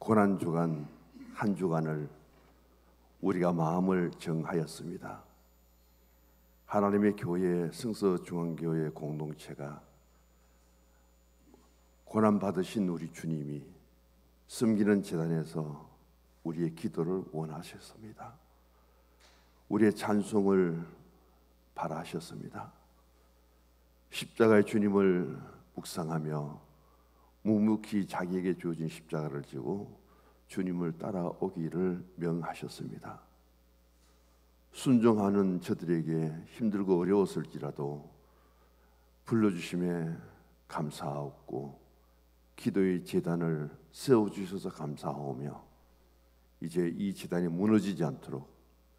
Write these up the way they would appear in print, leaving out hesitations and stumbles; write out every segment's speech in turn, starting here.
고난 주간 한 주간을 우리가 마음을 정하였습니다. 하나님의 교회 성서중앙교회 공동체가 고난 받으신 우리 주님이 섬기는 제단에서 우리의 기도를 원하셨습니다. 우리의 찬송을 바라셨습니다. 십자가의 주님을 묵상하며 묵묵히 자기에게 주어진 십자가를 지고 주님을 따라오기를 명하셨습니다. 순종하는 저들에게 힘들고 어려웠을지라도 불러주심에 감사하옵고 기도의 제단을 세워주셔서 감사하오며 이제 이 제단이 무너지지 않도록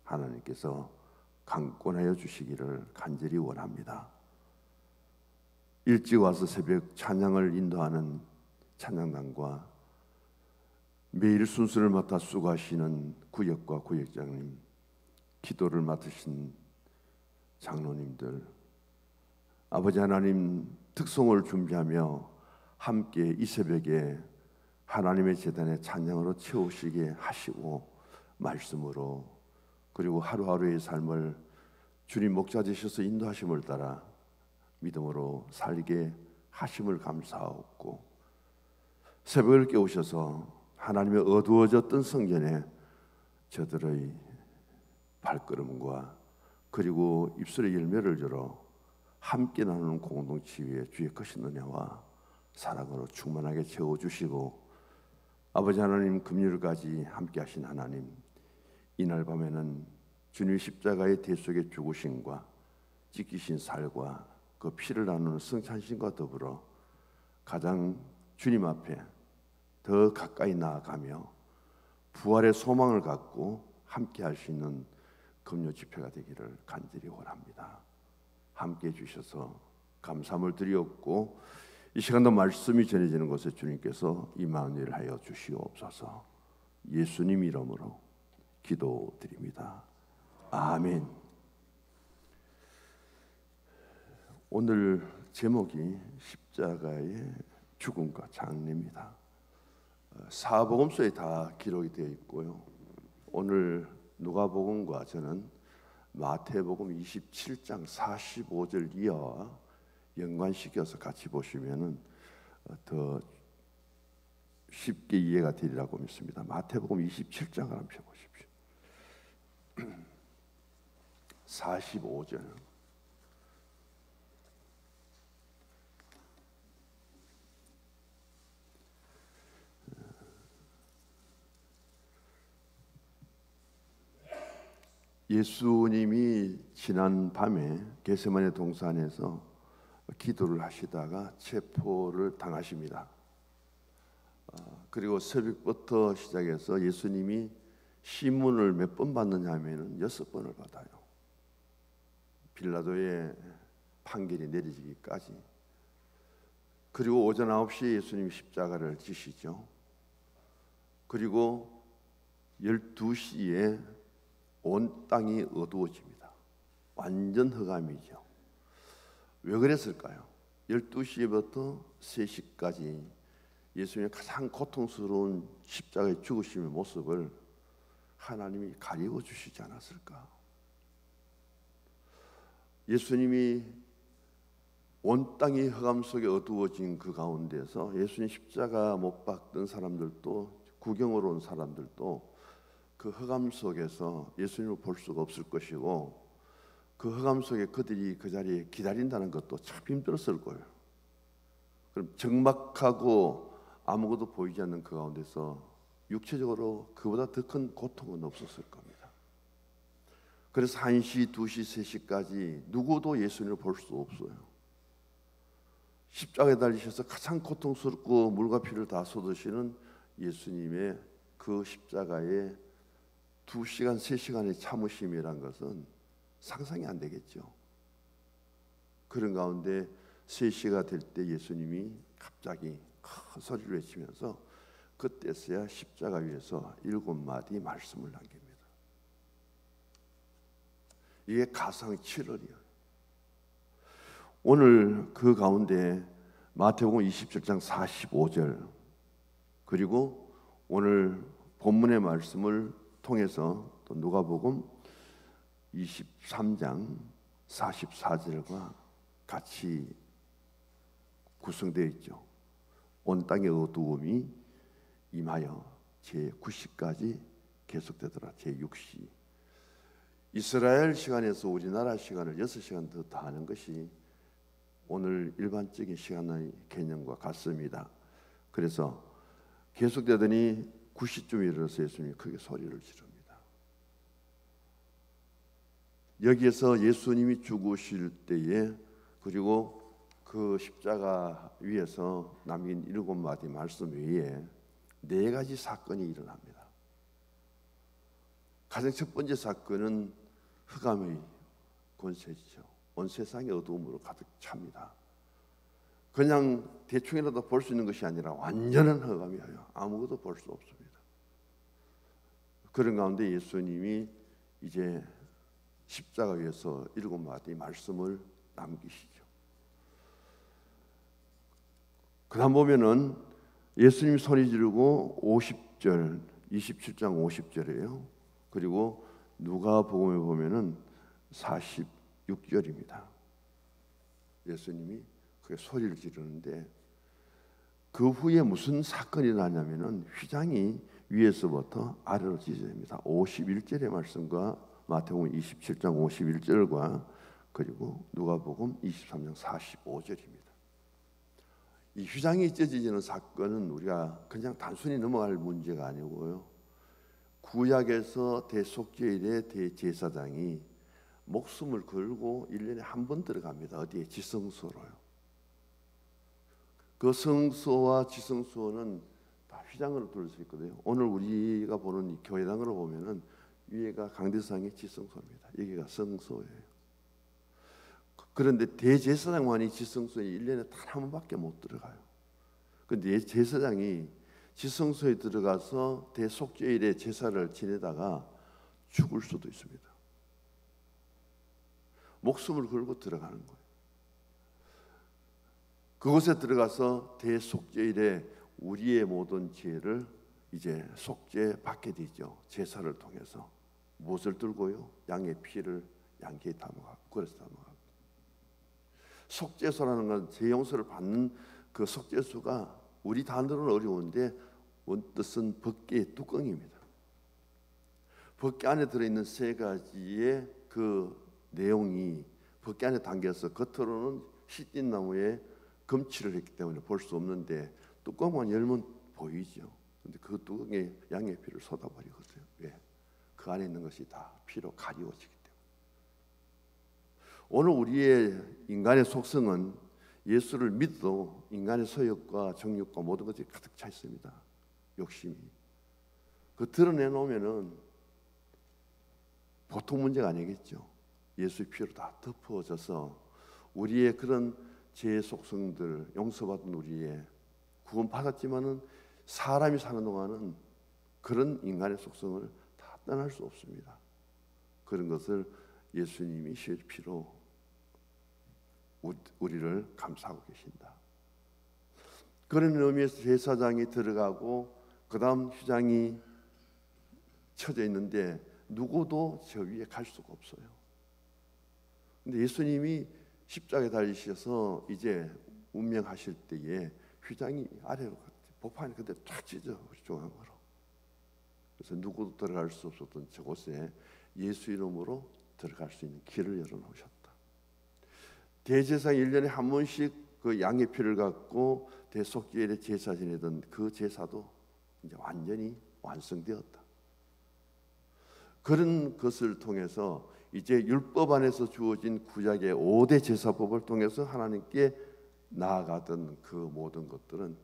하나님께서 강권하여 주시기를 간절히 원합니다. 일찍 와서 새벽 찬양을 인도하는 찬양단과 매일 순서를 맡아 수고하시는 구역과 구역장님, 기도를 맡으신 장로님들, 아버지 하나님 특송을 준비하며 함께 이 새벽에 하나님의 제단에 찬양으로 채우시게 하시고 말씀으로 그리고 하루하루의 삶을 주님 목자 되셔서 인도하심을 따라 믿음으로 살게 하심을 감사하옵고 새벽을 깨우셔서 하나님의 어두워졌던 성전에 저들의 발걸음과 그리고 입술의 열매를 열어 함께 나누는 공동체 위에 주의 크신 은혜와 사랑으로 충만하게 채워주시고 아버지 하나님 금요일까지 함께 하신 하나님, 이날 밤에는 주님 십자가의 대속의 죽으심과 찢기신 살과 그 피를 나누는 성찬신과 더불어 가장 주님 앞에 더 가까이 나아가며 부활의 소망을 갖고 함께 할 수 있는 금요 집회가 되기를 간절히 원합니다. 함께 해주셔서 감사함을 드리옵고 이 시간도 말씀이 전해지는 곳에 주님께서 임하는 하여 주시옵소서. 예수님 이름으로 기도드립니다. 아멘. 오늘 제목이 십자가의 죽음과 장례입니다. 사복음서에 다 기록이 되어 있고요. 오늘 누가복음과 저는 마태복음 27장 45절 이하와 연관시켜서 같이 보시면은 더 쉽게 이해가 되리라고 믿습니다. 마태복음 27장을 한번 펴보십시오. 45절. 예수님이 지난 밤에 겟세마네 동산에서 기도를 하시다가 체포를 당하십니다. 그리고 새벽부터 시작해서 예수님이 시문을 몇 번 받느냐 하면은 6번을 받아요. 빌라도의 판결이 내려지기까지. 그리고 오전 9시에 예수님이 십자가를 지시죠. 그리고 12시에 온 땅이 어두워집니다. 완전 흑암이죠. 왜 그랬을까요? 12시부터 3시까지 예수님의 가장 고통스러운 십자가의 죽으심의 모습을 하나님이 가리워 주시지 않았을까? 예수님이 온 땅이 흑암 속에 어두워진 그 가운데서 예수님 십자가 못 박던 사람들도 구경으로 온 사람들도 그 흑암 속에서 예수님을 볼 수가 없을 것이고 그 흑암 속에 그들이 그 자리에 기다린다는 것도 참 힘들었을 거예요. 그럼 적막하고 아무것도 보이지 않는 그 가운데서 육체적으로 그보다 더 큰 고통은 없었을 겁니다. 그래서 1시, 2시, 3시까지 누구도 예수님을 볼 수 없어요. 십자가에 달리셔서 가장 고통스럽고 물과 피를 다 쏟으시는 예수님의 그 십자가의 2시간, 3시간의 참으심이란 것은 상상이 안 되겠죠. 그런 가운데 3시가 될 때 예수님이 갑자기 큰 소리를 외치면서 그때서야 십자가 위에서 7마디 말씀을 남깁니다. 이게 가상 7월이에요. 오늘 그 가운데 마태복음 27장 45절 그리고 오늘 본문의 말씀을 통해서 또 누가복음 23장 44절과 같이 구성되어 있죠. 온 땅의 어두움이 임하여 제9시까지 계속되더라. 제6시. 이스라엘 시간에서 우리나라 시간을 6시간 더 더하는 것이 오늘 일반적인 시간의 개념과 같습니다. 그래서 계속되더니 9시쯤 이르러서 예수님이 크게 소리를 지릅니다. 여기에서 예수님이 죽으실 때에 그리고 그 십자가 위에서 남긴 7마디 말씀 외에 4가지 사건이 일어납니다. 가장 첫 번째 사건은 흑암의 권세죠. 온 세상의 어두움으로 가득 찹니다. 그냥 대충이라도 볼 수 있는 것이 아니라 완전한 흑암이에요. 아무것도 볼 수 없습니다. 그런 가운데 예수님이 이제 십자가 위에서 7마디 말씀을 남기시죠. 그 다음 보면은 예수님이 소리 지르고 50절, 27장 50절이에요. 그리고 누가복음에 보면은 46절입니다. 예수님이 그 소리를 지르는데 그 후에 무슨 사건이 나냐면은 휘장이 위에서부터 아래로 찢어집니다. 51절의 말씀과 마태복음 27장 51절과 그리고 누가복음 23장 45절입니다. 이 휘장이 찢어지는 사건은 우리가 그냥 단순히 넘어갈 문제가 아니고요. 구약에서 대속죄일의 대제사장이 목숨을 걸고 1년에 한 번 들어갑니다. 어디에? 지성소로요. 그 성소와 지성소는 다 휘장으로 둘러서 있거든요. 오늘 우리가 보는 이 교회당으로 보면은 위에가 강대상의 지성소입니다. 여기가 성소예요. 그런데 대제사장만이 지성소에 1년에 단 한 번밖에 못 들어가요. 그런데 제사장이 지성소에 들어가서 대속죄일의 제사를 지내다가 죽을 수도 있습니다. 목숨을 걸고 들어가는 거예요. 그곳에 들어가서 대속죄일에 우리의 모든 죄를 이제 속죄 받게 되죠. 제사를 통해서. 무엇을 들고요? 양의 피를 양귀에 담아가고 그래서 담아가고. 속죄소라는 건 죄 용서를 받는 그 속죄수가 우리 단어로는 어려운데 원뜻은 법궤의 뚜껑입니다. 법궤 안에 들어있는 3가지의 그 내용이 법궤 안에 담겨서 겉으로는 시딘 나무에 금칠을 했기 때문에 볼 수 없는데 뚜껑만 열면 보이죠. 근데 그 뚜껑에 양의 피를 쏟아버리거든요. 왜? 그 안에 있는 것이 다 피로 가리워지기 때문에. 오늘 우리의 인간의 속성은 예수를 믿어도 인간의 소욕과 정욕과 모든 것이 가득 차 있습니다. 욕심이. 그 드러내놓으면은 보통 문제가 아니겠죠. 예수의 피로 다 덮어져서 우리의 그런 죄의 속성들, 용서받은 우리의 구원받았지만은 사람이 사는 동안은 그런 인간의 속성을 다 떠날 수 없습니다. 그런 것을 예수님이 피로 우리를 감싸고 계신다. 그런 의미에서 제사장이 들어가고 그 다음 휘장이 쳐져 있는데 누구도 저 위에 갈 수가 없어요. 근데 예수님이 십자가에 달리셔서 이제 운명하실 때에 휘장이 아래로 보판이 그대로 쫙 찢어 중앙으로. 그래서 누구도 들어갈 수 없었던 저곳에 예수 이름으로 들어갈 수 있는 길을 열어놓으셨다. 대제사장이 1년에 한 번씩 그 양의 피를 갖고 대속죄일에 제사 지내던 그 제사도 이제 완전히 완성되었다. 그런 것을 통해서 이제 율법 안에서 주어진 구약의 5대 제사법을 통해서 하나님께 나아가던 그 모든 것들은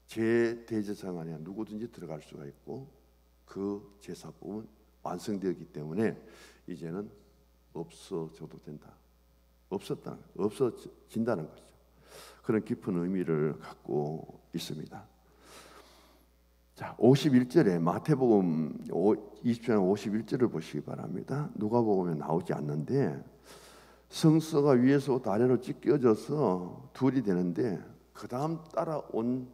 제 대제사장 안에 누구든지 들어갈 수가 있고 그 제사법은 완성되었기 때문에 이제는 없어져도 된다. 없어진다는 거죠. 그런 깊은 의미를 갖고 있습니다. 자, 51절에 마태복음 20장 51절을 보시기 바랍니다. 누가복음에 나오지 않는데 성서가 위에서부터 아래로 찢겨져서 둘이 되는데 그 다음 따라온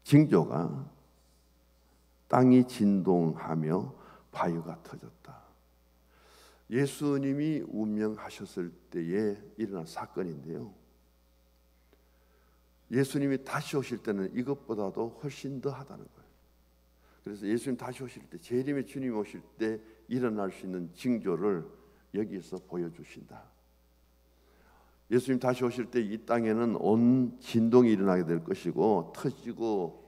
징조가 땅이 진동하며 바위가 터졌다. 예수님이 운명하셨을 때에 일어난 사건인데요. 예수님이 다시 오실 때는 이것보다도 훨씬 더 하다는 거예요. 그래서 예수님 다시 오실 때, 재림의 주님 오실 때 일어날 수 있는 징조를 여기서 보여주신다. 예수님 다시 오실 때 이 땅에는 온 진동이 일어나게 될 것이고 터지고,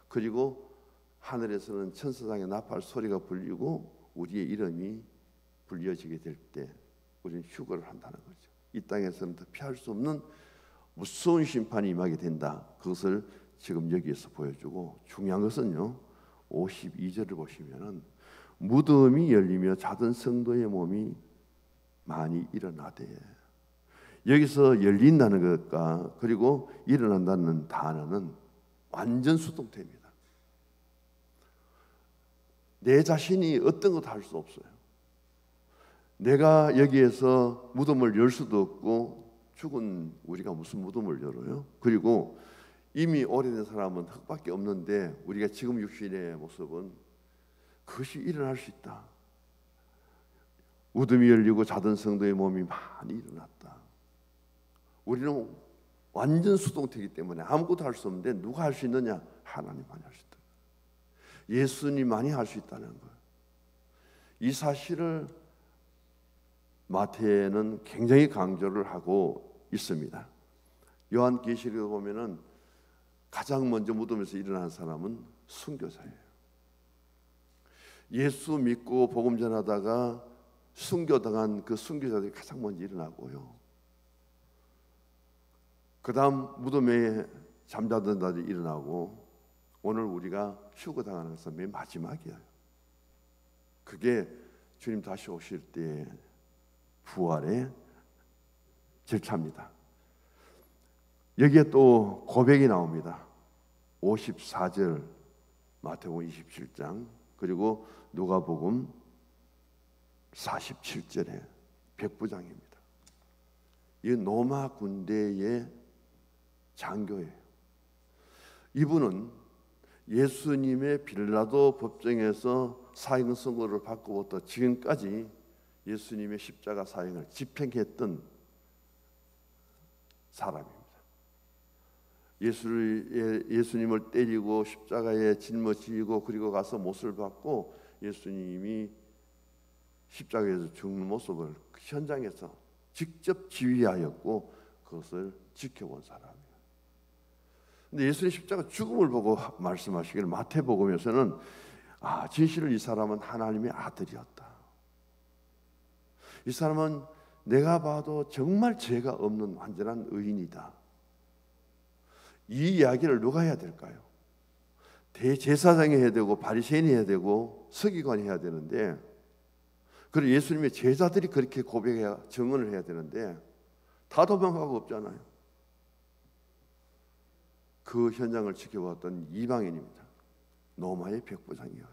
그리고 하늘에서는 천사장의 나팔 소리가 불리고 우리의 이름이 불려지게 될 때 우리는 휴거를 한다는 거죠. 이 땅에서는 더 피할 수 없는 무서운 심판이 임하게 된다. 그것을 지금 여기에서 보여주고, 중요한 것은요, 52절을 보시면은 무덤이 열리며 자던 성도의 몸이 많이 일어나되, 여기서 열린다는 것과 그리고 일어난다는 단어는 완전 수동태입니다. 내 자신이 어떤 것도 할 수 없어요. 내가 여기에서 무덤을 열 수도 없고, 죽은 우리가 무슨 무덤을 열어요? 그리고 이미 오래된 사람은 흙밖에 없는데 우리가 지금 육신의 모습은 그것이 일어날 수 있다. 무덤이 열리고 자던 성도의 몸이 많이 일어났다. 우리는 완전 수동태이기 때문에 아무것도 할 수 없는데 누가 할 수 있느냐? 하나님만이 할 수 있다. 예수님만이 할 수 있다는 거예요. 이 사실을 마태는 굉장히 강조를 하고 있습니다. 요한계시록에 보면은 가장 먼저 무덤에서 일어난 사람은 순교자예요. 예수 믿고 복음 전하다가 순교당한 그 순교자들이 가장 먼저 일어나고요. 그 다음 무덤에 잠자던 자들이 일어나고, 오늘 우리가 휴거당하는 것은 맨 마지막이에요. 그게 주님 다시 오실 때 부활의 절차입니다. 여기에 또 고백이 나옵니다. 54절 마태복음 27장, 그리고 누가복음 47절에 백부장입니다. 이 로마 군대의 장교예요. 이분은 예수님의 빌라도 법정에서 사형 선고를 받고부터 지금까지 예수님의 십자가 사형을 집행했던 사람입니다. 예수님을 때리고 십자가에 짊어지고 그리고 가서 못을 받고 예수님이 십자가에서 죽는 모습을 그 현장에서 직접 지휘하였고 그것을 지켜본 사람이에요. 근데 예수님 십자가 죽음을 보고 말씀하시기를 마태복음에서는 진실로 이 사람은 하나님의 아들이었다. 이 사람은 내가 봐도 정말 죄가 없는 완전한 의인이다. 이 이야기를 누가 해야 될까요? 대제사장이 해야 되고 바리새인이 해야 되고 서기관이 해야 되는데, 그리고 예수님의 제자들이 그렇게 고백해야 증언을 해야 되는데 다 도망가고 없잖아요. 그 현장을 지켜봤던 이방인입니다. 로마의 백부장이에요.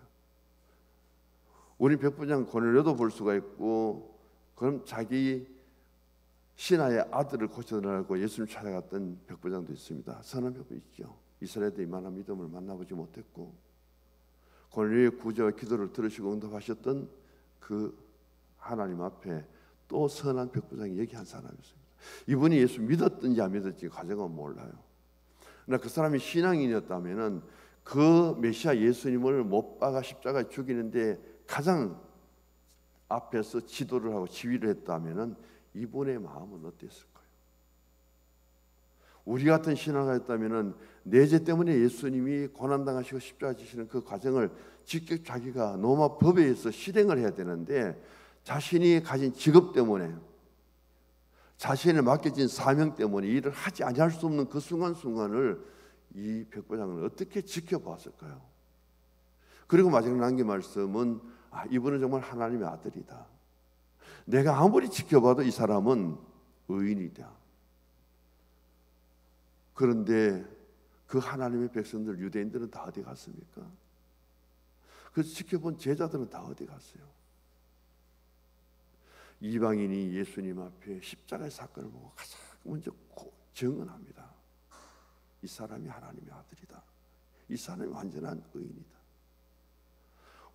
우리 백부장 고넬료도 볼 수가 있고, 그럼 자기 신하의 아들을 고쳐달라고 예수님 찾아갔던 백부장도 있습니다. 선한 백부 있죠. 이스라엘도 이만한 믿음을 만나보지 못했고, 고넬료의 구제와 기도를 들으시고 응답하셨던 그 하나님 앞에 또 선한 백부장이 여기 한 사람이었습니다. 이분이 예수 믿었든지 안 믿었든지 과정은 몰라요. 그러나 그 사람이 신앙인이었다면은 그 메시아 예수님을 못 박아 십자가에 죽이는데 가장 앞에서 지도를 하고 지휘를 했다면은 이분의 마음은 어땠을까요? 우리 같은 신앙가였다면은 내 죄 때문에 예수님이 고난당하시고 십자가 지시는 그 과정을 직접 자기가 로마 법에 의해서 실행을 해야 되는데, 자신이 가진 직업 때문에, 자신의 맡겨진 사명 때문에 일을 하지 아니할 수 없는 그 순간순간을 이 백부장은 어떻게 지켜보았을까요? 그리고 마지막 남긴 말씀은 이분은 정말 하나님의 아들이다. 내가 아무리 지켜봐도 이 사람은 의인이다. 그런데 그 하나님의 백성들, 유대인들은 다 어디 갔습니까? 그래서 지켜본 제자들은 다 어디 갔어요? 이방인이 예수님 앞에 십자가의 사건을 보고 가장 먼저 증언합니다. 이 사람이 하나님의 아들이다. 이 사람이 완전한 의인이다.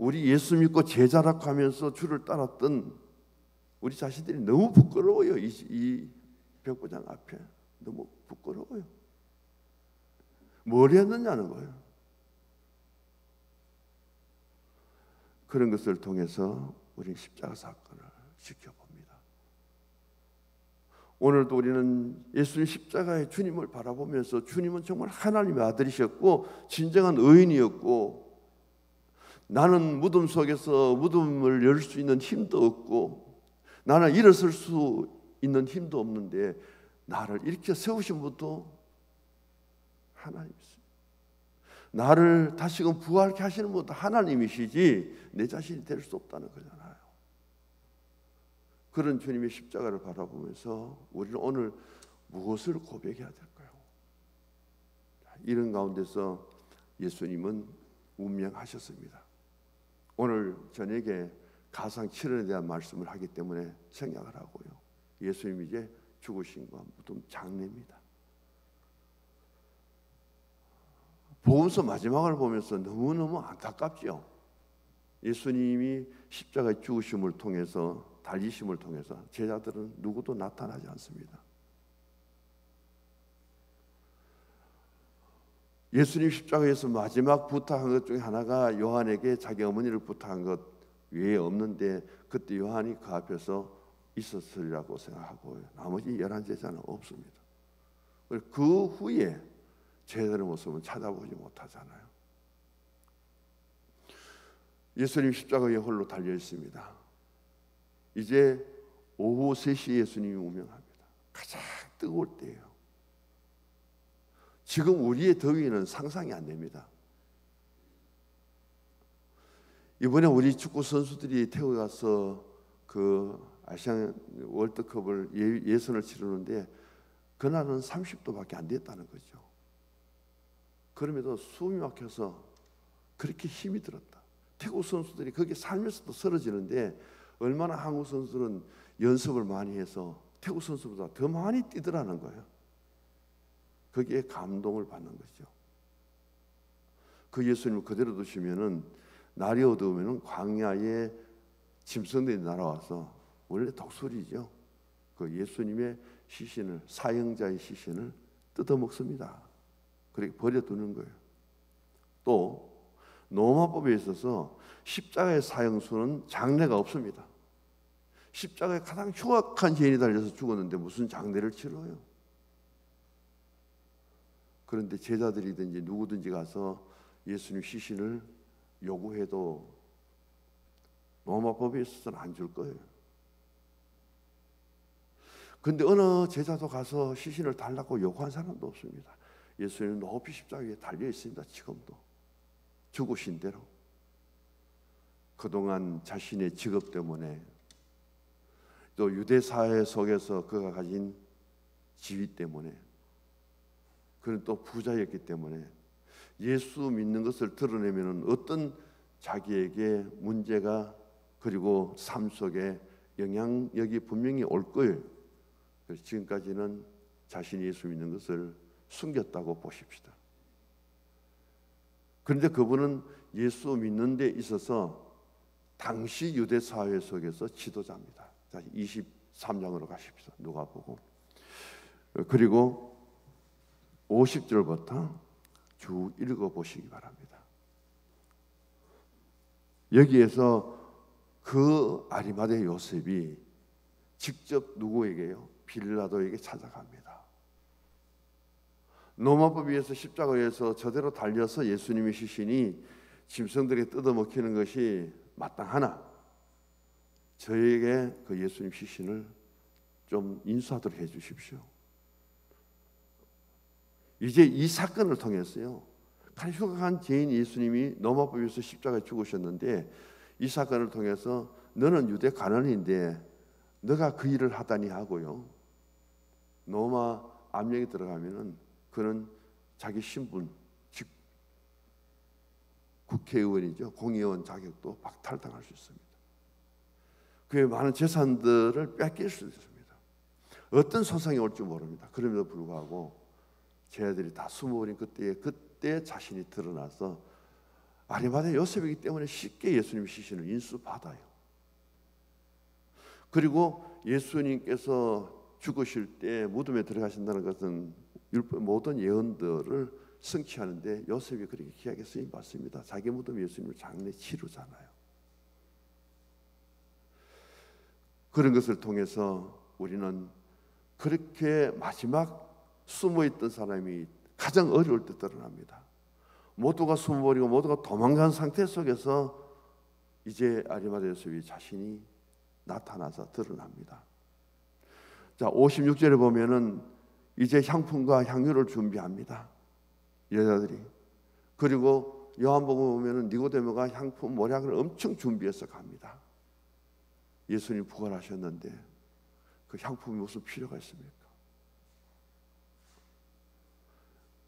우리 예수 믿고 제자라고 하면서 주를 따랐던 우리 자신들이 너무 부끄러워요. 이 백부장 앞에 너무 부끄러워요. 뭘 했느냐는 거예요. 그런 것을 통해서 우리 십자가 사건을 지켜봅니다. 오늘도 우리는 예수님 십자가의 주님을 바라보면서 주님은 정말 하나님의 아들이셨고 진정한 의인이었고, 나는 무덤 속에서 무덤을 열 수 있는 힘도 없고 나는 일어설 수 있는 힘도 없는데 나를 일으켜 세우신 분도 하나님이세요. 나를 다시금 부활케 하시는 분도 하나님이시지 내 자신이 될 수 없다는 거잖아요. 그런 주님의 십자가를 바라보면서 우리는 오늘 무엇을 고백해야 될까요? 이런 가운데서 예수님은 운명하셨습니다. 오늘 저녁에 가상 7원에 대한 말씀을 하기 때문에 생략을 하고요. 예수님이 이제 죽으신 것 무덤 장례입니다. 복음서 마지막을 보면서 너무너무 안타깝죠. 예수님이 십자가의 죽으심을 통해서, 달리심을 통해서 제자들은 누구도 나타나지 않습니다. 예수님 십자가에서 마지막 부탁한 것 중에 하나가 요한에게 자기 어머니를 부탁한 것 외에 없는데, 그때 요한이 그 앞에서 있었으리라고 생각하고 나머지 11제자는 없습니다. 그 후에 제자들의 모습은 찾아보지 못하잖아요. 예수님 십자가에 홀로 달려 있습니다. 이제 오후 3시에 예수님이 운명합니다. 가장 뜨거울 때예요. 지금 우리의 더위는 상상이 안 됩니다. 이번에 우리 축구 선수들이 태워가서 그 아시안 월드컵을 예선을 치르는데 그날은 30도밖에 안 됐다는 거죠. 그럼에도 숨이 막혀서 그렇게 힘이 들었다. 태국 선수들이 거기에 살면서도 쓰러지는데 얼마나 한국 선수들은 연습을 많이 해서 태국 선수보다 더 많이 뛰더라는 거예요. 거기에 감동을 받는 거죠. 그 예수님을 그대로 두시면은 날이 어두우면은 광야에 짐승들이 날아와서, 원래 독수리죠, 그 예수님의 시신을, 사형자의 시신을 뜯어먹습니다. 그렇게 버려두는 거예요. 또 로마법에 있어서 십자가의 사형수는 장례가 없습니다. 십자가에 가장 흉악한 죄인이 달려서 죽었는데 무슨 장례를 치러요? 그런데 제자들이든지 누구든지 가서 예수님 시신을 요구해도 로마법에 있어서는 안 줄 거예요. 그런데 어느 제자도 가서 시신을 달라고 요구한 사람도 없습니다. 예수님은 높이 십자가 위에 달려 있습니다. 지금도 죽으신 대로. 그동안 자신의 직업 때문에, 또 유대 사회 속에서 그가 가진 지위 때문에, 그는 또 부자였기 때문에 예수 믿는 것을 드러내면 어떤 자기에게 문제가, 그리고 삶 속에 영향력이 분명히 올 거예요. 그래서 지금까지는 자신이 예수 믿는 것을 숨겼다고 보십시다. 그런데 그분은 예수 믿는 데 있어서 당시 유대 사회 속에서 지도자입니다. 자, 23장으로 가십시다. 누가복음. 그리고 50절부터 쭉 읽어보시기 바랍니다. 여기에서 그 아리마대 요셉이 직접 누구에게요? 빌라도에게 찾아갑니다. 로마법에 의해서 십자가에서 저대로 달려서 예수님의 시신이 짐승들에게 뜯어먹히는 것이 마땅하나 저에게 그 예수님 시신을 좀 인수하도록 해 주십시오. 이제 이 사건을 통해서요, 가장 흉악한 죄인 예수님이 로마법에서 십자가에 죽으셨는데, 이 사건을 통해서 너는 유대 가난인데 너가 그 일을 하다니 하고요, 로마 압력이 들어가면은 그는 자기 신분, 즉 국회의원이죠, 공의원 자격도 박탈당할 수 있습니다. 그의 많은 재산들을 뺏길 수 있습니다. 어떤 소송이 올지 모릅니다. 그럼에도 불구하고 제자들이 다 숨어버린 그때 자신이 드러나서 아리마대 요셉이기 때문에 쉽게 예수님 시신을 인수받아요. 그리고 예수님께서 죽으실 때 무덤에 들어가신다는 것은 율법 모든 예언들을 성취하는데 요셉이 그렇게 귀하게 쓰임 받습니다. 자기 무덤에 예수님을 장례 치르잖아요. 그런 것을 통해서 우리는 그렇게 마지막 숨어있던 사람이 가장 어려울 때 드러납니다. 모두가 숨어버리고 모두가 도망간 상태 속에서 이제 아리마대 요셉이 자신이 나타나서 드러납니다. 자, 56절에 보면은 이제 향품과 향유를 준비합니다. 여자들이. 그리고 요한복음 보면은 니고데모가 향품 모략을 엄청 준비해서 갑니다. 예수님 부활하셨는데 그 향품이 무슨 필요가 있습니까?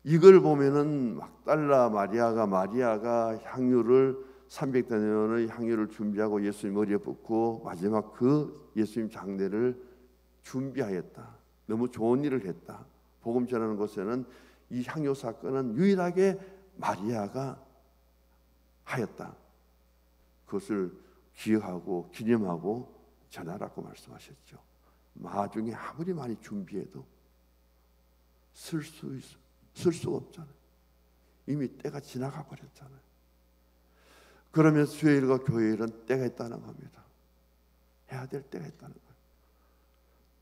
이걸 보면은 막달라 마리아가 향유를 300데나리온의 향유를 준비하고 예수님 머리에 붓고 마지막 그 예수님 장례를 준비하였다. 너무 좋은 일을 했다. 복음 전하는 곳에는 이 향유 사건은 유일하게 마리아가 하였다. 그것을 기억하고 기념하고 전하라고 말씀하셨죠. 나중에 아무리 많이 준비해도 쓸 수가 없잖아요. 이미 때가 지나가 버렸잖아요. 그러면 수요일과 교회일은 때가 있다는 겁니다. 해야 될 때가 있다는 거예요.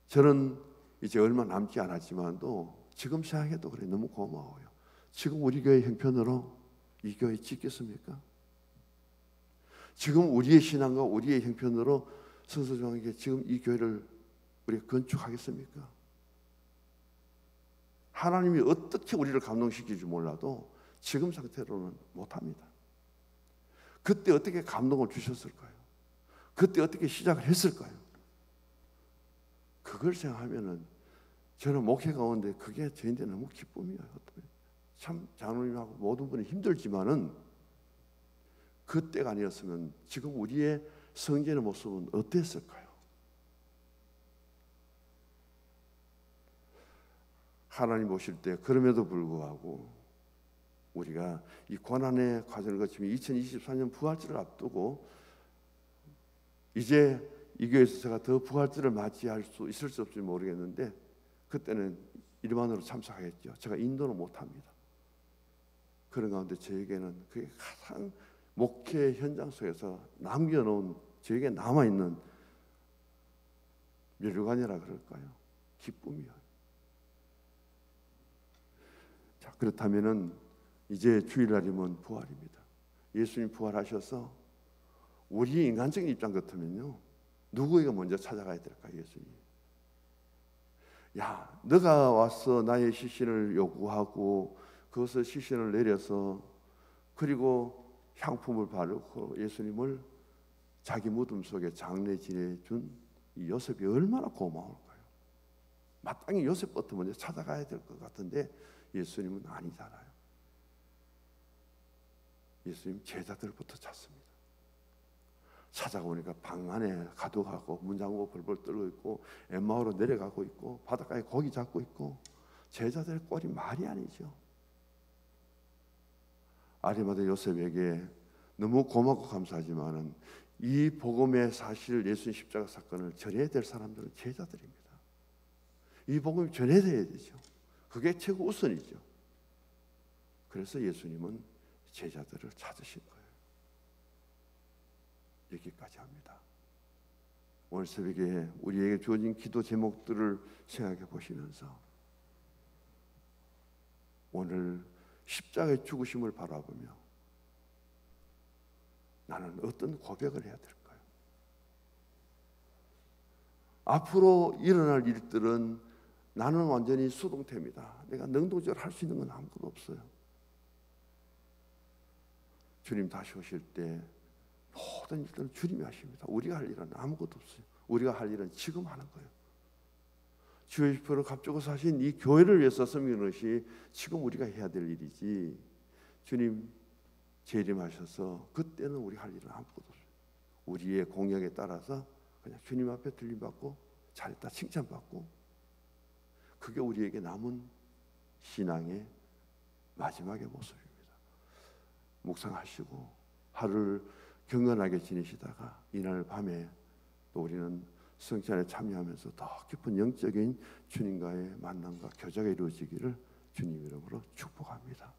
저는 이제 얼마 남지 않았지만도 지금 생각해도 그래 너무 고마워요. 지금 우리 교회 형편으로 이 교회 짓겠습니까? 지금 우리의 신앙과 우리의 형편으로 성서정에게 지금 이 교회를 우리가 건축하겠습니까? 하나님이 어떻게 우리를 감동시킬지 몰라도 지금 상태로는 못합니다. 그때 어떻게 감동을 주셨을까요? 그때 어떻게 시작을 했을까요? 그걸 생각하면은 저는 목회 가운데 그게 저한테 너무 기쁨이에요. 참 장로님하고 모든 분이 힘들지만은 그때가 아니었으면 지금 우리의 성전의 모습은 어땠을까요? 하나님 보실 때 그럼에도 불구하고 우리가 이 고난의 과정을 거치며 2024년 부활절을 앞두고 이제 이 교회에서 제가 더 부활절을 맞이할 수 있을 수 없을지 모르겠는데 그때는 일반으로 참석하겠죠. 제가 인도는 못합니다. 그런 가운데 저에게는 그게 가장 목회 현장 속에서 남겨놓은 저에게 남아있는 멸류관이라 그럴까요? 기쁨이요. 자, 그렇다면은 이제 주일날이면 부활입니다. 예수님 부활하셔서 우리의 인간적인 입장 같으면요, 누구에게 먼저 찾아가야 될까요? 예수님. 야, 너가 와서 나의 시신을 요구하고 그것을 시신을 내려서 그리고 향품을 바르고 예수님을 자기 무덤 속에 장례 지내준 이 요셉이 얼마나 고마울까요? 마땅히 요셉부터 먼저 찾아가야 될 것 같은데 예수님은 아니잖아요. 예수님 제자들부터 찾습니다. 찾아오니까 방 안에 가득하고 문 잠그고 벌벌 떨고 있고 엠마오로 내려가고 있고 바닷가에 고기 잡고 있고 제자들의 꼴이 말이 아니죠. 아리마대 요셉에게 너무 고맙고 감사하지만은 이 복음의 사실 예수님 십자가 사건을 전해야 될 사람들은 제자들입니다. 이 복음이 전해져야 되죠. 그게 최고 우선이죠. 그래서 예수님은 제자들을 찾으신 거예요. 여기까지 합니다. 오늘 새벽에 우리에게 주어진 기도 제목들을 생각해 보시면서 오늘 십자가의 죽으심을 바라보며 나는 어떤 고백을 해야 될까요? 앞으로 일어날 일들은 나는 완전히 수동태입니다. 내가 능동적으로 할 수 있는 건 아무것도 없어요. 주님 다시 오실 때 모든 일들은 주님이 하십니다. 우리가 할 일은 아무것도 없어요. 우리가 할 일은 지금 하는 거예요. 주의 지표를 값주고 사신 이 교회를 위해서 섬기는 것이 지금 우리가 해야 될 일이지, 주님 재림하셔서 그때는 우리 할 일은 아무것도 없어요. 우리의 공약에 따라서 그냥 주님 앞에 들림받고 잘했다 칭찬받고, 그게 우리에게 남은 신앙의 마지막의 모습입니다. 묵상하시고 하루를 경건하게 지내시다가 이날 밤에 또 우리는 성찬에 참여하면서 더 깊은 영적인 주님과의 만남과 교제가 이루어지기를 주님 이름으로 축복합니다.